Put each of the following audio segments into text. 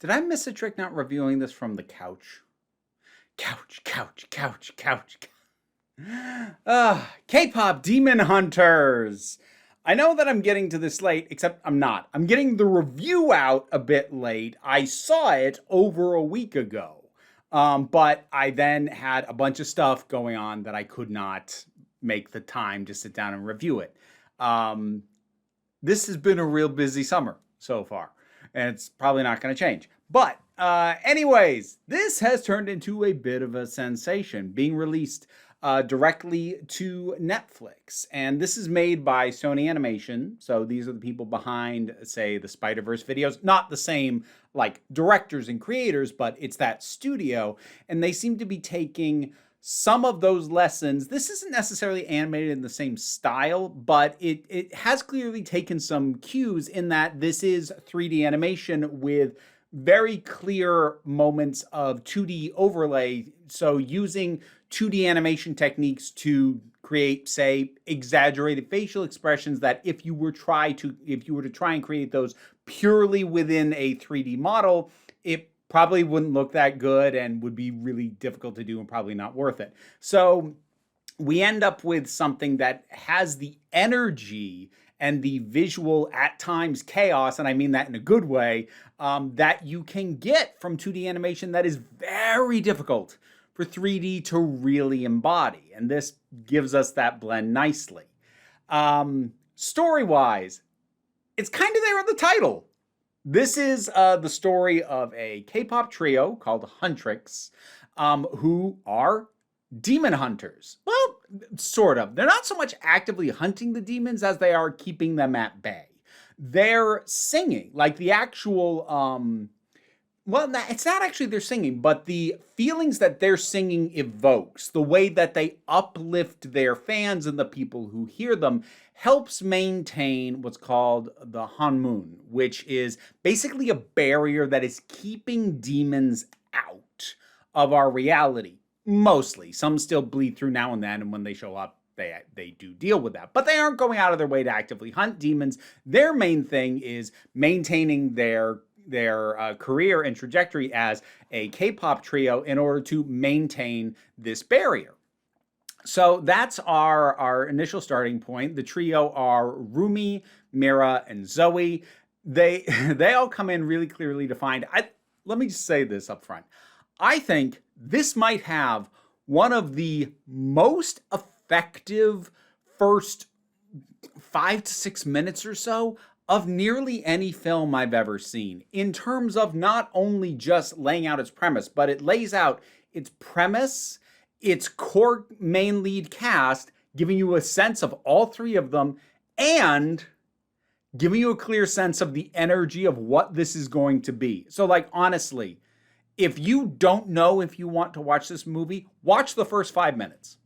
Did I miss a trick not reviewing this from the couch? Couch, couch, couch, couch. K-Pop Demon Hunters. I know that I'm getting to this late, except I'm not. I'm getting the review out a bit late. I saw it over a week ago. But I then had a bunch of stuff going on that I could not make the time to sit down and review it. This has been a real busy summer so far, and it's probably not going to change. But anyways, this has turned into a bit of a sensation, being released directly to Netflix. And this is made by Sony Animation. So these are the people behind, say, the Spider-Verse videos. Not the same, like, directors and creators, but it's that studio. And they seem to be taking some of those lessons. This isn't necessarily animated in the same style, but it has clearly taken some cues in that this is 3D animation with very clear moments of 2D overlay. So using 2D animation techniques to create, say, exaggerated facial expressions that if you were to try and create those purely within a 3D model, it probably wouldn't look that good and would be really difficult to do and probably not worth it. So we end up with something that has the energy and the visual, at times, chaos, and I mean that in a good way, that you can get from 2D animation that is very difficult for 3D to really embody. And this gives us that blend nicely. Story-wise, it's kind of there in the title. This is the story of a K-pop trio called Huntrix, who are demon hunters. Well, sort of. They're not so much actively hunting the demons as they are keeping them at bay. They're singing, like the actual, well, it's not actually they're singing, but the feelings that their singing evokes, the way that they uplift their fans and the people who hear them, helps maintain what's called the Hanmun, which is basically a barrier that is keeping demons out of our reality. Mostly. Some still bleed through now and then, and when they show up, they do deal with that. But they aren't going out of their way to actively hunt demons. Their main thing is maintaining their career and trajectory as a K-pop trio in order to maintain this barrier. So that's our initial starting point. The trio are Rumi, Mira, and Zoe. They all come in really clearly defined. Let me just say this up front. I think this might have one of the most effective first 5 to 6 minutes or so of nearly any film I've ever seen, in terms of not only just laying out its premise, but it lays out its premise, its core main lead cast, giving you a sense of all three of them, and giving you a clear sense of the energy of what this is going to be. So, like, honestly, if you don't know if you want to watch this movie, watch the first 5 minutes.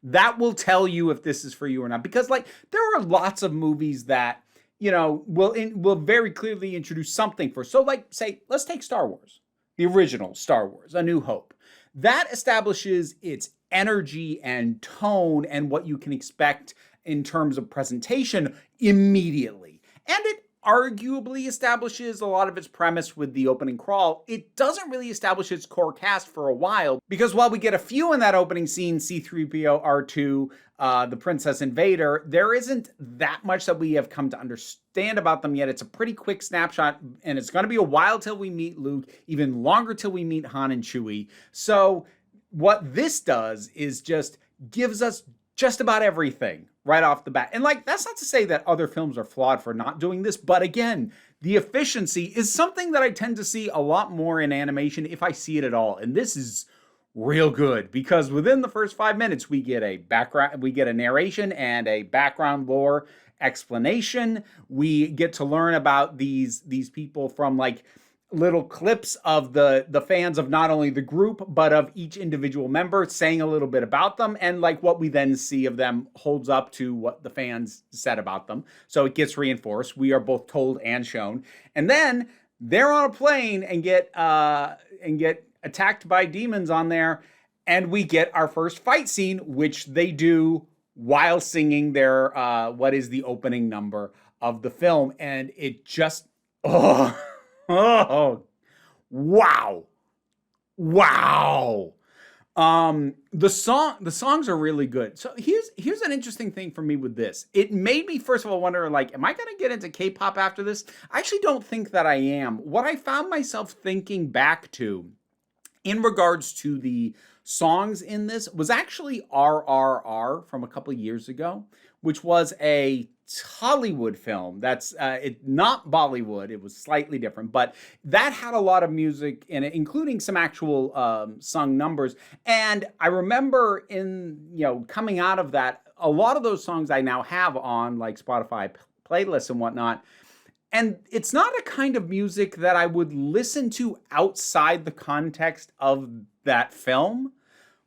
That will tell you if this is for you or not. Because, like, there are lots of movies that, you know, will very clearly introduce something for. So, like, say, let's take Star Wars, the original Star Wars, A New Hope. That establishes its energy and tone and what you can expect in terms of presentation immediately. And it arguably establishes a lot of its premise with the opening crawl. It doesn't really establish its core cast for a while, because while we get a few in that opening scene, C-3PO, R2, the Princess and Vader, there isn't that much that we have come to understand about them yet. It's a pretty quick snapshot, and it's going to be a while till we meet Luke, even longer till we meet Han and Chewie. So what this does is just gives us just about everything right off the bat. And, like, that's not to say that other films are flawed for not doing this, but again, the efficiency is something that I tend to see a lot more in animation, if I see it at all. And this is real good, because within the first 5 minutes, we get a narration and a background lore explanation. We get to learn about these people from, like, little clips of the fans of not only the group, but of each individual member, saying a little bit about them, and, like, what we then see of them holds up to what the fans said about them. So it gets reinforced. We are both told and shown. And then they're on a plane and get attacked by demons on there, and we get our first fight scene, which they do while singing their what is the opening number of the film. And it just oh Wow. Wow. The songs are really good. So here's an interesting thing for me with this. It made me first of all wonder, like, am I gonna get into K-pop after this? I actually don't think that I am. What I found myself thinking back to in regards to the songs in this was actually RRR from a couple of years ago, which was a Hollywood film. That's not Bollywood. It was slightly different, but that had a lot of music in it, including some actual sung numbers. And I remember coming out of that, a lot of those songs I now have on like Spotify playlists and whatnot. And it's not a kind of music that I would listen to outside the context of that film.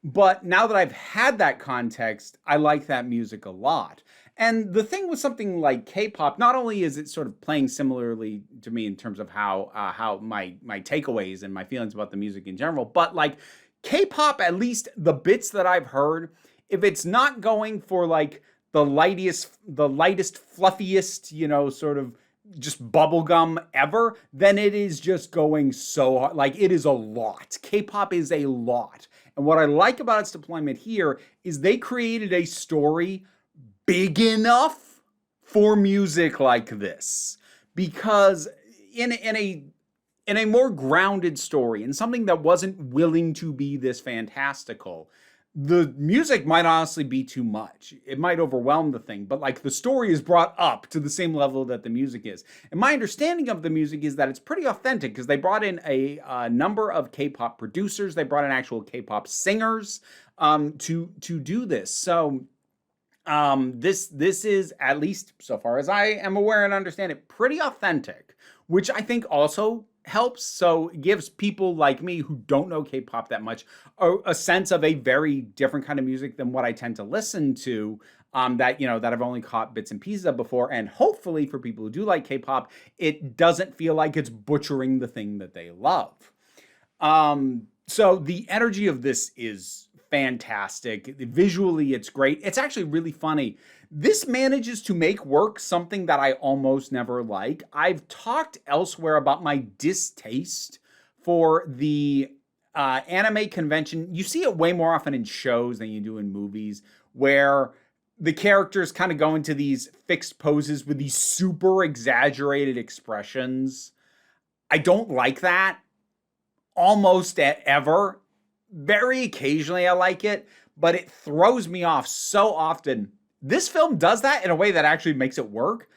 But now that I've had that context, I like that music a lot. And the thing with something like K-pop, not only is it sort of playing similarly to me in terms of how my takeaways and my feelings about the music in general, but like K-pop, at least the bits that I've heard, if it's not going for like the lightest, fluffiest, sort of just bubblegum ever, then it is just going so hard. Like it is a lot. K-pop is a lot. And what I like about its deployment here is they created a story big enough for music like this. Because in a more grounded story, and something that wasn't willing to be this fantastical, the music might honestly be too much. It might overwhelm the thing, but like the story is brought up to the same level that the music is. And my understanding of the music is that it's pretty authentic because they brought in a number of K-pop producers. They brought in actual K-pop singers to do this. So this is, at least so far as I am aware and understand it, pretty authentic, which I think also helps. So it gives people like me who don't know K-pop that much a sense of a very different kind of music than what I tend to listen to, that I've only caught bits and pieces of before. And hopefully for people who do like K-pop, it doesn't feel like it's butchering the thing that they love. So the energy of this is fantastic. Visually, it's great. It's actually really funny. This manages to make work something that I almost never like. I've talked elsewhere about my distaste for the anime convention. You see it way more often in shows than you do in movies, where the characters kind of go into these fixed poses with these super exaggerated expressions. I don't like that almost ever. Very occasionally I like it, but it throws me off so often. This film does that in a way that actually makes it work,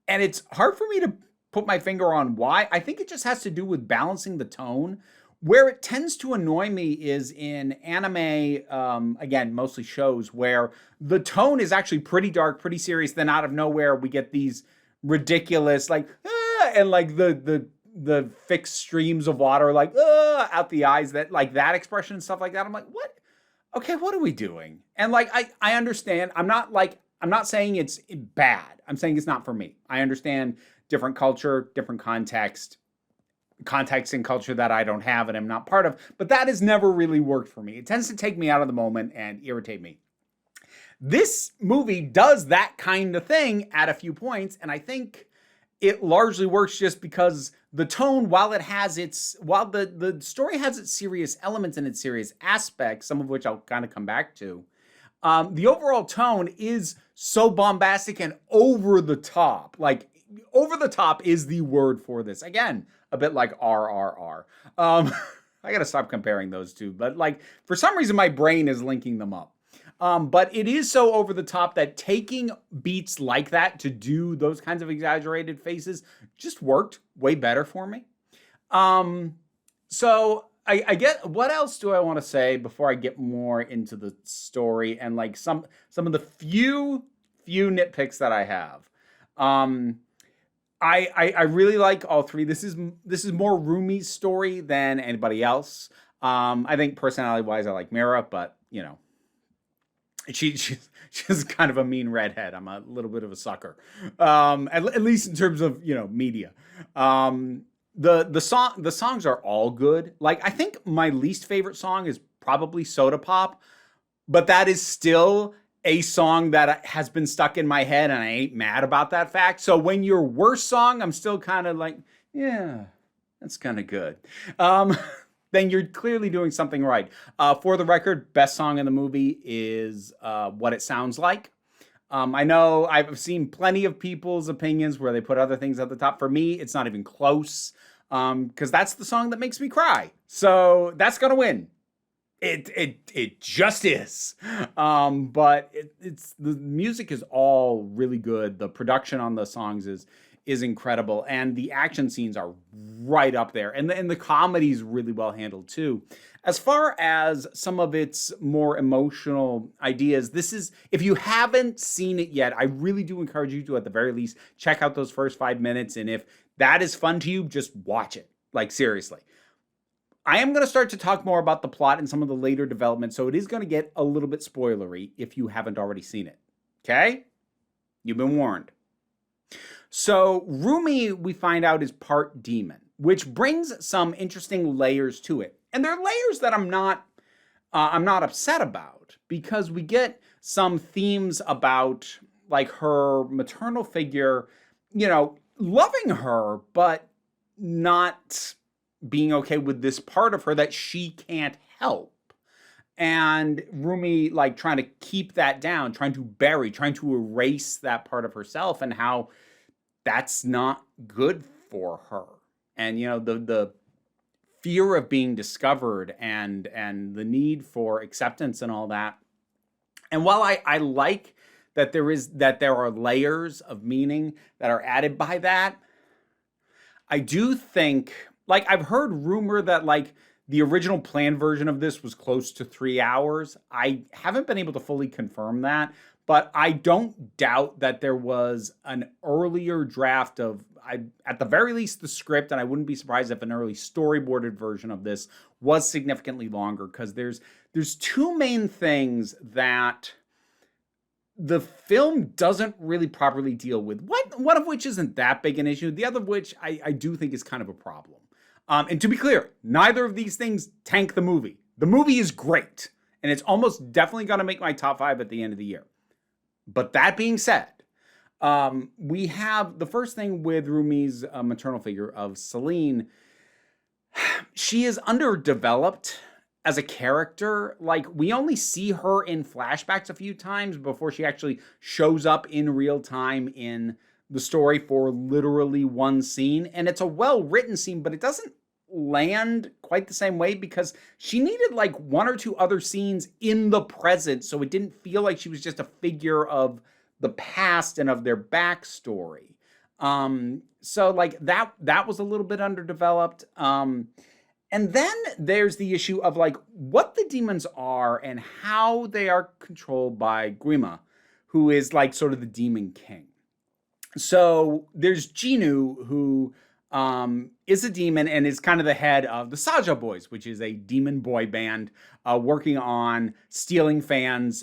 and it's hard for me to put my finger on why. I think it just has to do with balancing the tone. Where it tends to annoy me is in anime, again, mostly shows, where the tone is actually pretty dark, pretty serious. Then out of nowhere, we get these ridiculous, like, and like the fixed streams of water, like, out the eyes, that like that expression and stuff like that. I'm like, what? Okay, what are we doing? And like, I understand. I'm not saying it's bad. I'm saying it's not for me. I understand different culture, different context and culture that I don't have and I'm not part of, but that has never really worked for me. It tends to take me out of the moment and irritate me. This movie does that kind of thing at a few points, and I think it largely works just because the tone, while the story has its serious elements and its serious aspects, some of which I'll kind of come back to, the overall tone is so bombastic and over the top. Like, over the top is the word for this. Again, a bit like RRR. I gotta stop comparing those two, but like, for some reason my brain is linking them up. But it is so over the top that taking beats like that to do those kinds of exaggerated faces just worked way better for me. So I get, what else do I want to say before I get more into the story and like some of the few nitpicks that I have. I really like all three. This is more Rumi's story than anybody else. I think personality wise, I like Mira, but she's kind of a mean redhead. I'm a little bit of a sucker, at least in terms of media. The songs are all good. Like, I think my least favorite song is probably Soda Pop, but that is still a song that has been stuck in my head, and I ain't mad about that fact. So when your worst song, I'm still kind of like, yeah, That's kind of good. Then you're clearly doing something right. For the record, best song in the movie is What It Sounds Like. I know I've seen plenty of people's opinions where they put other things at the top. For me, it's not even close, because that's the song that makes me cry. So that's gonna win. It just is. But it's the music is all really good. The production on the songs is incredible, and the action scenes are right up there, and the comedy is really well handled too. As far as some of its more emotional ideas, this is, if you haven't seen it yet, I really do encourage you to, at the very least, check out those first 5 minutes, and if that is fun to you, just watch it. Like, seriously. I am going to start to talk more about the plot and some of the later developments, so it is going to get a little bit spoilery if you haven't already seen it. Okay? You've been warned. So Rumi, we find out, is part demon, which brings some interesting layers to it. And they're layers that I'm not upset about, because we get some themes about, like, her maternal figure, loving her, but not being okay with this part of her that she can't help. And Rumi, like, trying to keep that down, trying to erase that part of herself, and how that's not good for her. And, the fear of being discovered, and the need for acceptance and all that. And while I like that there are layers of meaning that are added by that, I do think, like, I've heard rumor that, like, the original planned version of this was close to 3 hours. I haven't been able to fully confirm that, but I don't doubt that there was an earlier draft of, at the very least, the script, and I wouldn't be surprised if an early storyboarded version of this was significantly longer, because there's two main things that the film doesn't really properly deal with. One of which isn't that big an issue. The other of which I do think is kind of a problem. And to be clear, neither of these things tank the movie. The movie is great, and it's almost definitely going to make my top 5 at the end of the year. But that being said, we have the first thing with Rumi's maternal figure of Celine. She is underdeveloped as a character. Like, we only see her in flashbacks a few times before she actually shows up in real time in the story for literally one scene. And it's a well-written scene, but it doesn't land quite the same way, because she needed, like, 1 or 2 other scenes in the present, so it didn't feel like she was just a figure of the past and of their backstory. So, like, that was a little bit underdeveloped. And then there's the issue of, like, what the demons are and how they are controlled by Guima, who is, like, sort of the demon king. So there's Jinu, who is a demon and is kind of the head of the Saja Boys, which is a demon boy band working on stealing fans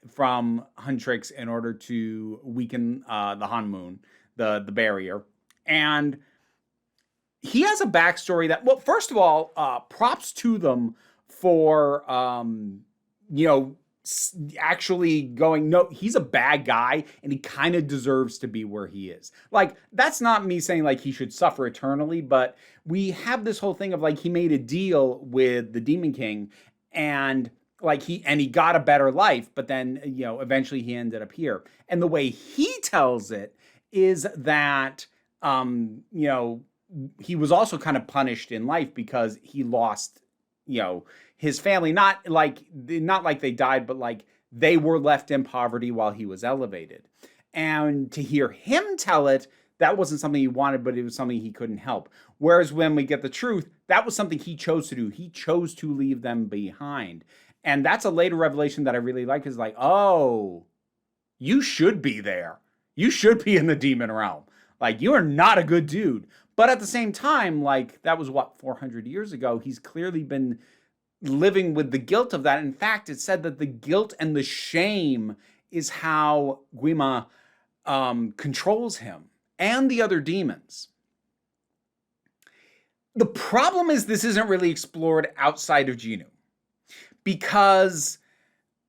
from Huntrix in order to weaken the Hanmoon, the barrier. And he has a backstory that, well, first of all, props to them for, actually going, no, he's a bad guy, and he kind of deserves to be where he is. Like, that's not me saying, like, he should suffer eternally, but we have this whole thing of, like, he made a deal with the Demon King, and, like, he got a better life, but then, eventually he ended up here. And the way he tells it is that, he was also kind of punished in life because he lost, his family, not like they died, but like they were left in poverty while he was elevated. And to hear him tell it, that wasn't something he wanted, but it was something he couldn't help. Whereas when we get the truth, that was something he chose to do. He chose to leave them behind. And that's a later revelation that I really like, is like, oh, you should be there. You should be in the demon realm. Like, you are not a good dude. But at the same time, like, that was 400 years ago. He's clearly been living with the guilt of that. In fact, it's said that the guilt and the shame is how Guima controls him and the other demons. The problem is this isn't really explored outside of Jinu, because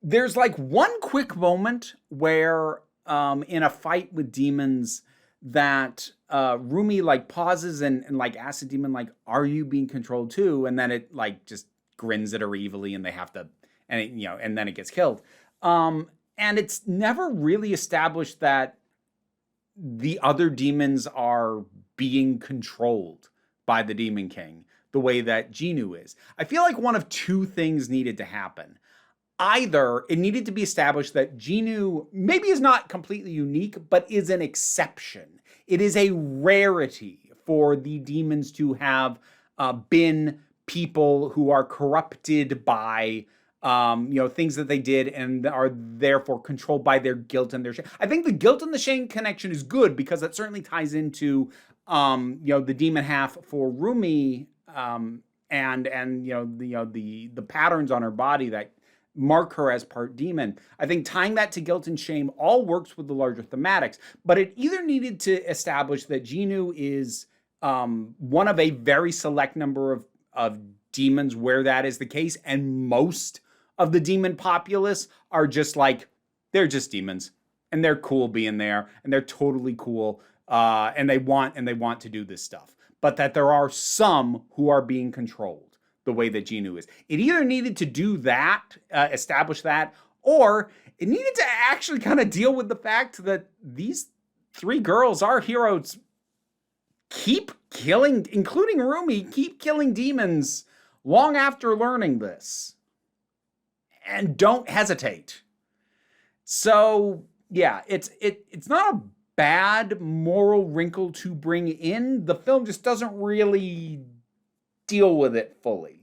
there's like one quick moment where in a fight with demons that Rumi like pauses and like asks the demon like, "Are you being controlled too?" And then it like just grins at her evilly, and they have to, and it, and then it gets killed. And it's never really established that the other demons are being controlled by the Demon King the way that Genu is. I feel like one of two things needed to happen. Either it needed to be established that Genu maybe is not completely unique, but is an exception. It is a rarity for the demons to have been people who are corrupted by things that they did and are therefore controlled by their guilt and their shame. I think the guilt and the shame connection is good because that certainly ties into the demon half for Rumi, and the patterns on her body that mark her as part demon. I think tying that to guilt and shame all works with the larger thematics, but it either needed to establish that Genu is one of a very select number of demons where that is the case, and most of the demon populace are just like, they're just demons, and they're cool being there, and they're totally cool, and they want to do this stuff. But that there are some who are being controlled the way that Genu is. It either needed to do that, establish that, or it needed to actually kind of deal with the fact that these three girls, our heroes, keep killing, including Rumi, keep killing demons long after learning this. And don't hesitate. So, yeah, it's not a bad moral wrinkle to bring in. The film just doesn't really deal with it fully.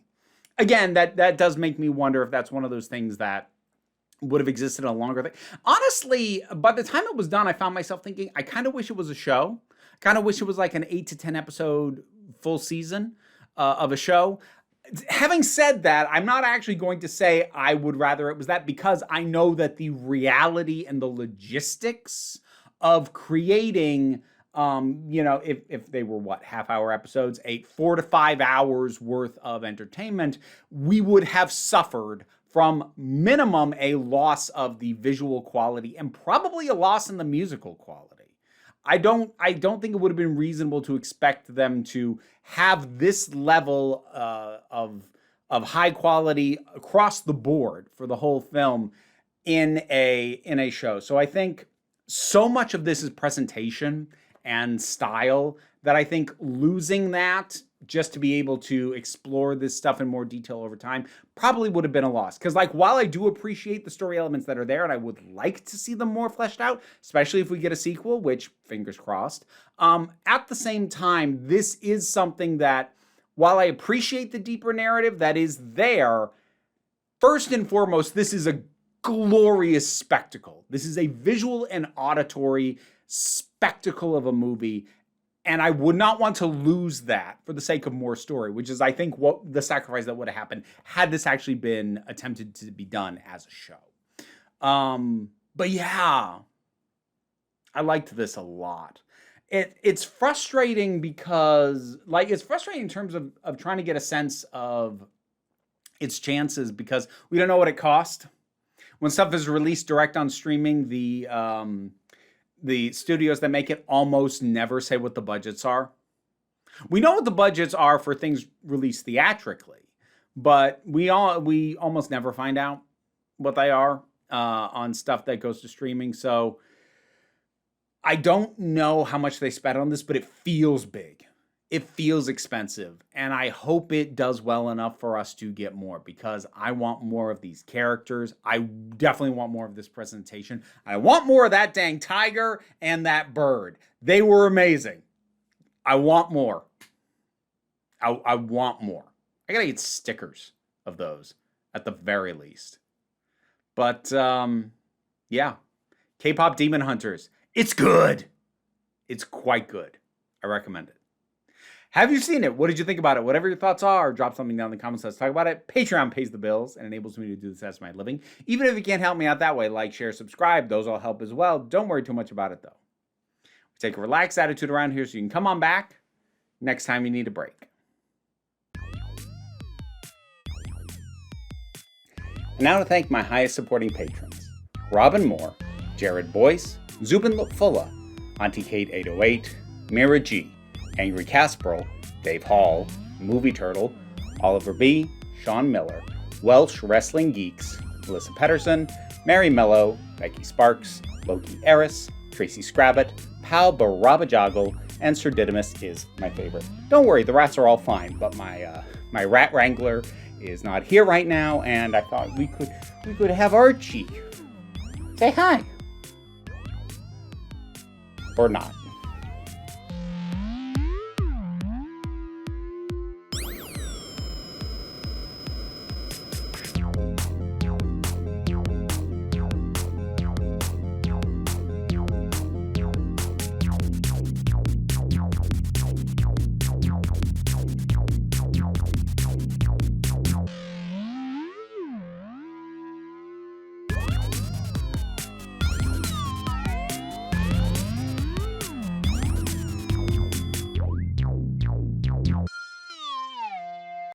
Again, that does make me wonder if that's one of those things that would have existed a longer thing. Honestly, by the time it was done, I found myself thinking, I kind of wish it was a show. I kind of wish it was like an 8 to 10 episode full season of a show. Having said that, I'm not actually going to say I would rather it was that, because I know that the reality and the logistics of creating, if they were half-hour episodes, 4 to 5 hours worth of entertainment, we would have suffered from minimum a loss of the visual quality and probably a loss in the musical quality. I don't think it would have been reasonable to expect them to have this level of high quality across the board for the whole film in a show. So I think so much of this is presentation and style that I think losing that just to be able to explore this stuff in more detail over time probably would have been a loss. Because while I do appreciate the story elements that are there, and I would like to see them more fleshed out, especially if we get a sequel, which fingers crossed, at the same time, this is something that, while I appreciate the deeper narrative that is there, first and foremost, this is a glorious spectacle. This is a visual and auditory spectacle of a movie. And I would not want to lose that for the sake of more story, which is, I think, what the sacrifice that would have happened had this actually been attempted to be done as a show. But yeah, I liked this a lot. It's frustrating because, it's frustrating in terms of trying to get a sense of its chances, because we don't know what it cost. When stuff is released direct on streaming, the studios that make it almost never say what the budgets are. We know what the budgets are for things released theatrically, but we almost never find out what they are on stuff that goes to streaming. So I don't know how much they spent on this, but it feels big. It feels expensive, and I hope it does well enough for us to get more, because I want more of these characters. I definitely want more of this presentation. I want more of that dang tiger and that bird. They were amazing. I want more. I want more. I gotta get stickers of those at the very least. But yeah, K-Pop Demon Hunters. It's good. It's quite good. I recommend it. Have you seen it? What did you think about it? Whatever your thoughts are, drop something down in the comments. Let's talk about it. Patreon pays the bills and enables me to do this as my living. Even if you can't help me out that way, like, share, subscribe. Those all help as well. Don't worry too much about it, though. We take a relaxed attitude around here so you can come on back next time you need a break. And now to thank my highest supporting patrons: Robin Moore, Jared Boyce, Zubin Lutfullah, Auntie Kate 808, Mira G, Angry Casperl, Dave Hall, Movie Turtle, Oliver B, Sean Miller, Welsh Wrestling Geeks, Melissa Pedersen, Mary Mello, Becky Sparks, Loki Eris, Tracy Scrabbit, Pal Barabajoggle, and Sir Didymus is my favorite. Don't worry, the rats are all fine, but my rat wrangler is not here right now, and I thought we could have Archie say hi. Or not.